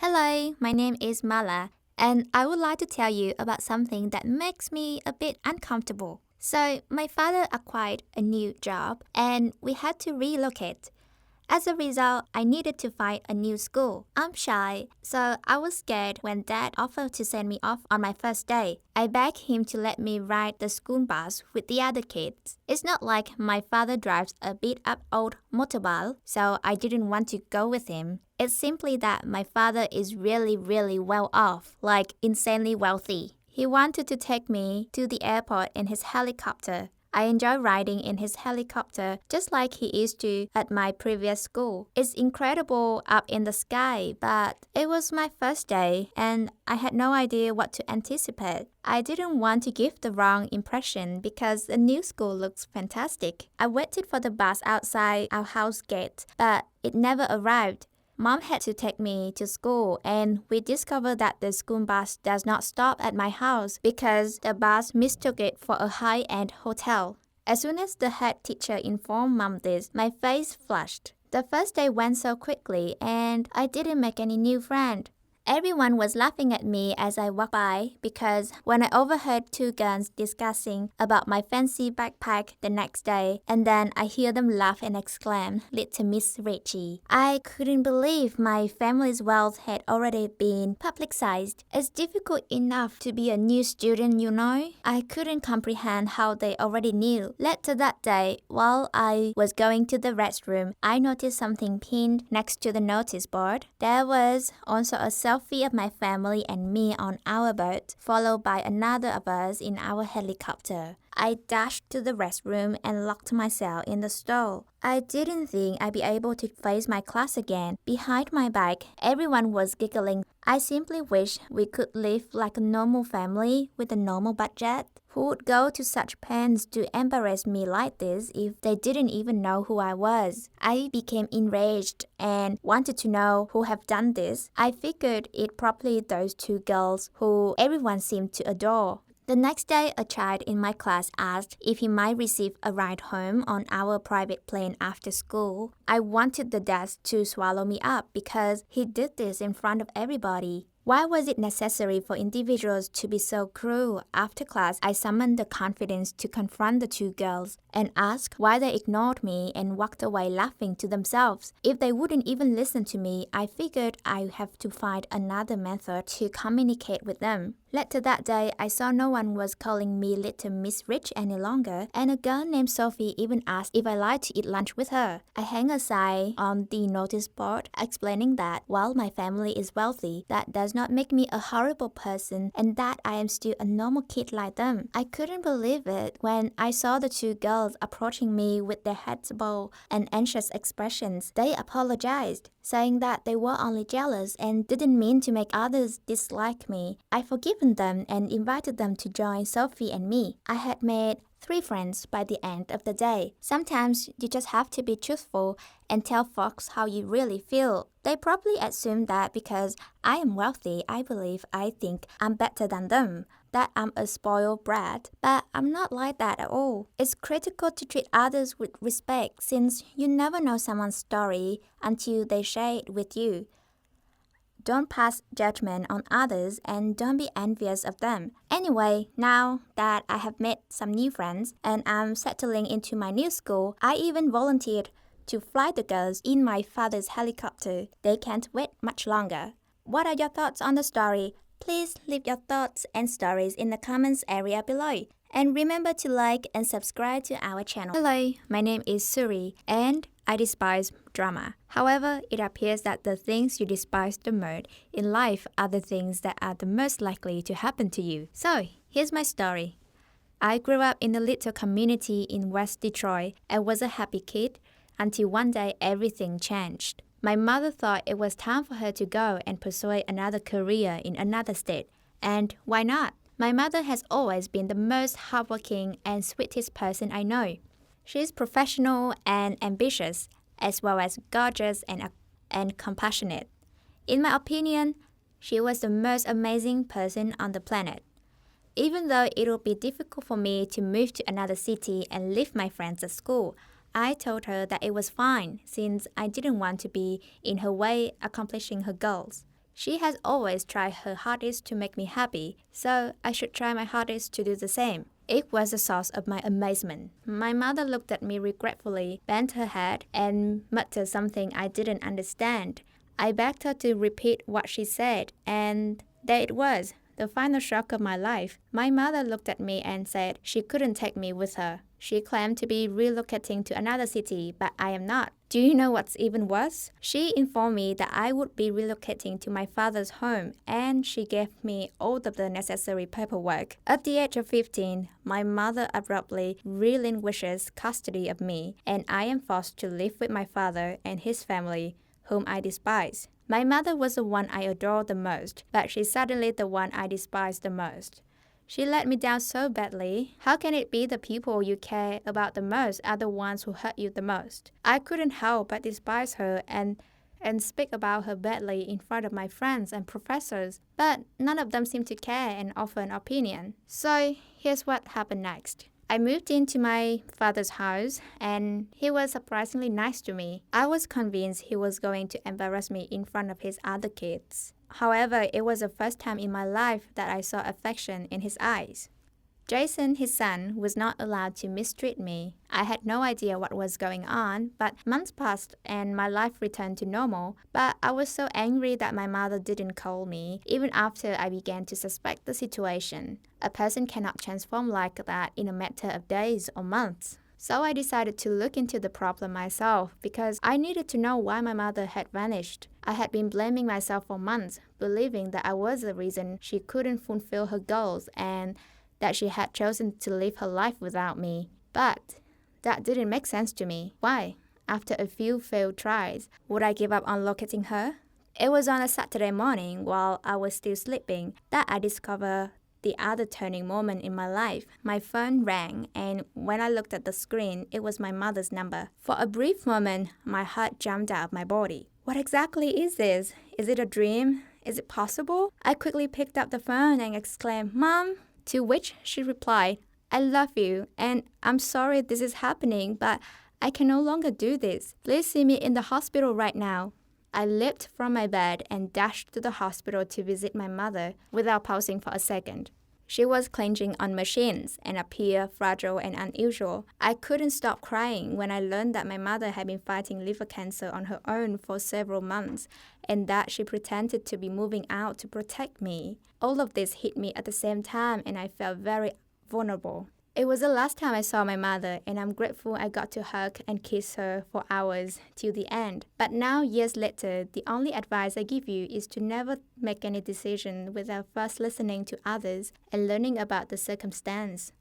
Hello, my name is Mala, and I would like to tell you about something that makes me a bit uncomfortable. So, my father acquired a new job, and we had to relocate. As a result, I needed to find a new school. I'm shy, so I was scared when Dad offered to send me off on my first day. I begged him to let me ride the school bus with the other kids. It's not like my father drives a beat-up old motorbike, so I didn't want to go with him. It's simply that my father is really well off, like insanely wealthy. He wanted to take me to the airport in his helicopter. I enjoy riding in his helicopter just like he used to at my previous school. It's incredible up in the sky, but it was my first day and I had no idea what to anticipate. I didn't want to give the wrong impression because the new school looks fantastic. I waited for the bus outside our house gate, but it never arrived. Mom had to take me to school and we discovered that the school bus does not stop at my house because the bus mistook it for a high-end hotel. As soon as the head teacher informed Mom this, my face flushed. The first day went so quickly and I didn't make any new friends. Everyone was laughing at me as I walked by because when I overheard two girls discussing about my fancy backpack the next day, and then I hear them laugh and exclaim, "Little Miss Richie." I couldn't believe my family's wealth had already been publicized. It's difficult enough to be a new student, you know. I couldn't comprehend how they already knew. Later that day, while I was going to the restroom, I noticed something pinned next to the notice board. There was also a selfie of my family and me on our boat, followed by another of us in our helicopter. I dashed to the restroom and locked myself in the stall. I didn't think I'd be able to face my class again. Behind my back, everyone was giggling. I simply wish we could live like a normal family with a normal budget. Who would go to such pains to embarrass me like this if they didn't even know who I was? I became enraged and wanted to know who have done this. I figured it probably those two girls who everyone seemed to adore. The next day, a child in my class asked if he might receive a ride home on our private plane after school. I wanted the desk to swallow me up because he did this in front of everybody. Why was it necessary for individuals to be so cruel? After class, I summoned the confidence to confront the two girls and ask why they ignored me and walked away laughing to themselves. If they wouldn't even listen to me, I figured I'd have to find another method to communicate with them. Later that day, I saw no one was calling me Little Miss Rich any longer, and a girl named Sophie even asked if I liked to eat lunch with her. I hang a sign on the notice board explaining that while my family is wealthy, that does not make me a horrible person and that I am still a normal kid like them. I couldn't believe it when I saw the two girls approaching me with their heads bowed and anxious expressions. They apologized, saying that they were only jealous and didn't mean to make others dislike me. I forgiven them and invited them to join Sophie and me. I had made 3 friends by the end of the day. Sometimes you just have to be truthful and tell folks how you really feel. They probably assume that because I am wealthy, I think I'm better than them, that I'm a spoiled brat, but I'm not like that at all. It's critical to treat others with respect since you never know someone's story until they share it with you. Don't pass judgment on others and don't be envious of them. Anyway, now that I have made some new friends and I'm settling into my new school, I even volunteered to fly the girls in my father's helicopter. They can't wait much longer. What are your thoughts on the story? Please leave your thoughts and stories in the comments area below. And remember to like and subscribe to our channel. Hello, my name is Suri and I despise drama. However, it appears that the things you despise the most in life are the things that are the most likely to happen to you. So, here's my story. I grew up in a little community in West Detroit and was a happy kid until one day everything changed. My mother thought it was time for her to go and pursue another career in another state. And why not? My mother has always been the most hardworking and sweetest person I know. She's professional and ambitious, as well as gorgeous and compassionate. In my opinion, she was the most amazing person on the planet. Even though it would be difficult for me to move to another city and leave my friends at school, I told her that it was fine since I didn't want to be in her way accomplishing her goals. She has always tried her hardest to make me happy, so I should try my hardest to do the same. It was the source of my amazement. My mother looked at me regretfully, bent her head, and muttered something I didn't understand. I begged her to repeat what she said, and there it was, the final shock of my life. My mother looked at me and said she couldn't take me with her. She claimed to be relocating to another city, but I am not. Do you know what's even worse? She informed me that I would be relocating to my father's home, and she gave me all of the necessary paperwork. At the age of 15, my mother abruptly relinquishes custody of me, and I am forced to live with my father and his family, whom I despise. My mother was the one I adored the most, but she's suddenly the one I despise the most. She let me down so badly. How can it be the people you care about the most are the ones who hurt you the most? I couldn't help but despise her and speak about her badly in front of my friends and professors, but none of them seemed to care and offer an opinion. So here's what happened next. I moved into my father's house, and he was surprisingly nice to me. I was convinced he was going to embarrass me in front of his other kids. However, it was the first time in my life that I saw affection in his eyes. Jason, his son, was not allowed to mistreat me. I had no idea what was going on, but months passed and my life returned to normal. But I was so angry that my mother didn't call me, even after I began to suspect the situation. A person cannot transform like that in a matter of days or months. So I decided to look into the problem myself because I needed to know why my mother had vanished. I had been blaming myself for months, believing that I was the reason she couldn't fulfill her goals and that she had chosen to live her life without me. But that didn't make sense to me. Why? After a few failed tries, would I give up on locating her? It was on a Saturday morning while I was still sleeping that I discovered the other turning moment in my life. My phone rang, and when I looked at the screen, it was my mother's number. For a brief moment, my heart jumped out of my body. What exactly is this? Is it a dream? Is it possible? I quickly picked up the phone and exclaimed, "Mom!" To which she replied, "I love you, and I'm sorry this is happening, but I can no longer do this. Please see me in the hospital right now." I leapt from my bed and dashed to the hospital to visit my mother without pausing for a second. She was clenching on machines and appeared fragile and unusual. I couldn't stop crying when I learned that my mother had been fighting liver cancer on her own for several months and that she pretended to be moving out to protect me. All of this hit me at the same time and I felt very vulnerable. It was the last time I saw my mother, and I'm grateful I got to hug and kiss her for hours till the end. But now, years later, the only advice I give you is to never make any decision without first listening to others and learning about the circumstance.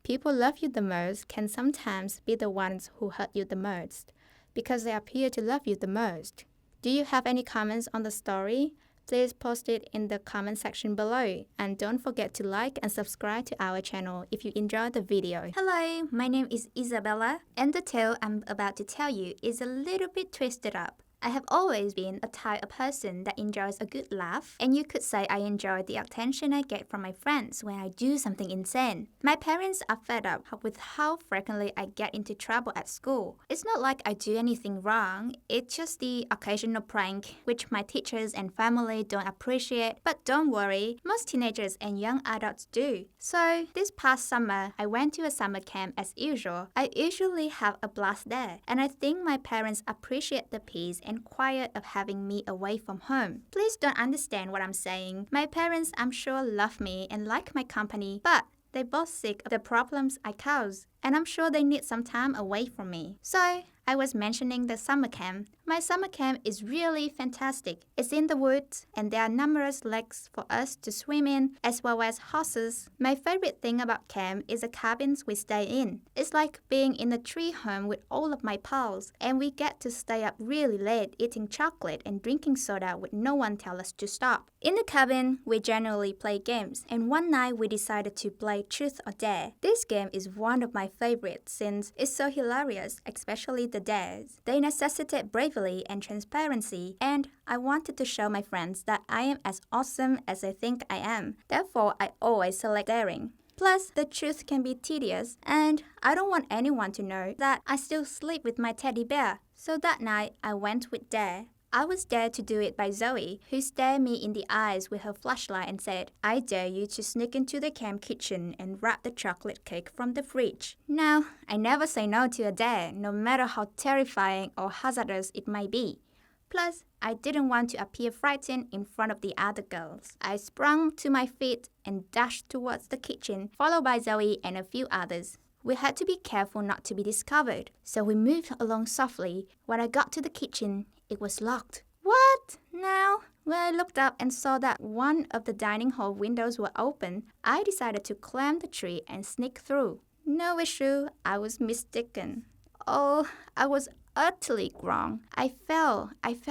People love you the most can sometimes be the ones who hurt you the most, because they appear to love you the most. Do you have any comments on the story? Please post it in the comment section below, and don't forget to like and subscribe to our channel if you enjoyed the video. Hello, my name is Isabella, and the tale I'm about to tell you is a little bit twisted up. I have always been a type of person that enjoys a good laugh, and you could say I enjoy the attention I get from my friends when I do something insane. My parents are fed up with how frequently I get into trouble at school. It's not like I do anything wrong, it's just the occasional prank which my teachers and family don't appreciate, but don't worry, most teenagers and young adults do. So this past summer, I went to a summer camp as usual. I usually have a blast there, and I think my parents appreciate the peace and quiet of having me away from home. Please don't understand what I'm saying. My parents, I'm sure, love me and like my company, but they're both sick of the problems I cause, and I'm sure they need some time away from me. So, I was mentioning the summer camp. My summer camp is really fantastic. It's in the woods, and there are numerous lakes for us to swim in, as well as horses. My favorite thing about camp is the cabins we stay in. It's like being in a tree home with all of my pals, and we get to stay up really late eating chocolate and drinking soda with no one tell us to stop. In the cabin, we generally play games, and one night we decided to play Truth or Dare. This game is one of my favorites since it's so hilarious, especially the dares. They necessitate bravery and transparency, and I wanted to show my friends that I am as awesome as I think I am. Therefore, I always select daring. Plus, the truth can be tedious, and I don't want anyone to know that I still sleep with my teddy bear. So that night, I went with Dare. I was dared to do it by Zoe, who stared me in the eyes with her flashlight and said, "I dare you to sneak into the camp kitchen and grab the chocolate cake from the fridge." Now, I never say no to a dare, no matter how terrifying or hazardous it may be. Plus, I didn't want to appear frightened in front of the other girls. I sprung to my feet and dashed towards the kitchen, followed by Zoe and a few others. We had to be careful not to be discovered, so we moved along softly. When I got to the kitchen, it was locked. What? Now, when I looked up and saw that one of the dining hall windows were open, I decided to climb the tree and sneak through. No issue, I was mistaken. Oh, I was utterly wrong. I fell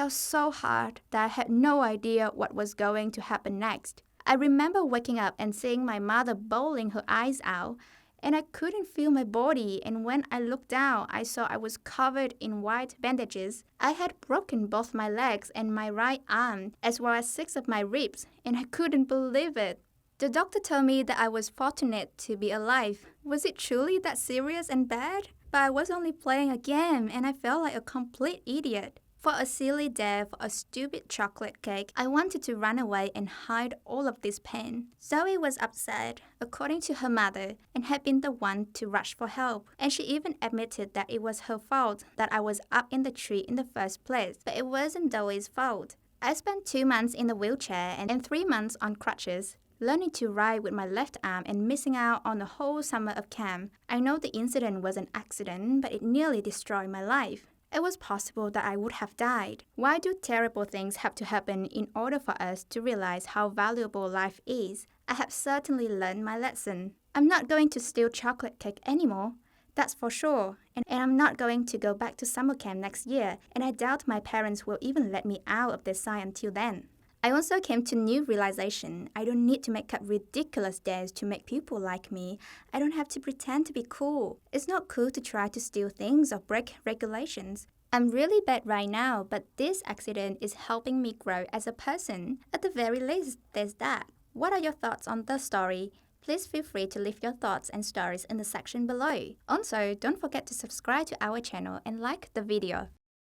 so hard that I had no idea what was going to happen next. I remember waking up and seeing my mother bawling her eyes out, and I couldn't feel my body, and when I looked down, I saw I was covered in white bandages. I had broken both my legs and my right arm, as well as 6 of my ribs, and I couldn't believe it. The doctor told me that I was fortunate to be alive. Was it truly that serious and bad? But I was only playing a game, and I felt like a complete idiot. For a silly dare for a stupid chocolate cake, I wanted to run away and hide all of this pain. Zoe was upset, according to her mother, and had been the one to rush for help. And she even admitted that it was her fault that I was up in the tree in the first place. But it wasn't Zoe's fault. I spent 2 months in the wheelchair and 3 months on crutches, learning to ride with my left arm and missing out on the whole summer of camp. I know the incident was an accident, but it nearly destroyed my life. It was possible that I would have died. Why do terrible things have to happen in order for us to realize how valuable life is? I have certainly learned my lesson. I'm not going to steal chocolate cake anymore. That's for sure. And I'm not going to go back to summer camp next year, and I doubt my parents will even let me out of their sight until then. I also came to new realization. I don't need to make up ridiculous dares to make people like me. I don't have to pretend to be cool. It's not cool to try to steal things or break regulations. I'm really bad right now, but this accident is helping me grow as a person. At the very least, there's that. What are your thoughts on the story? Please feel free to leave your thoughts and stories in the section below. Also, don't forget to subscribe to our channel and like the video.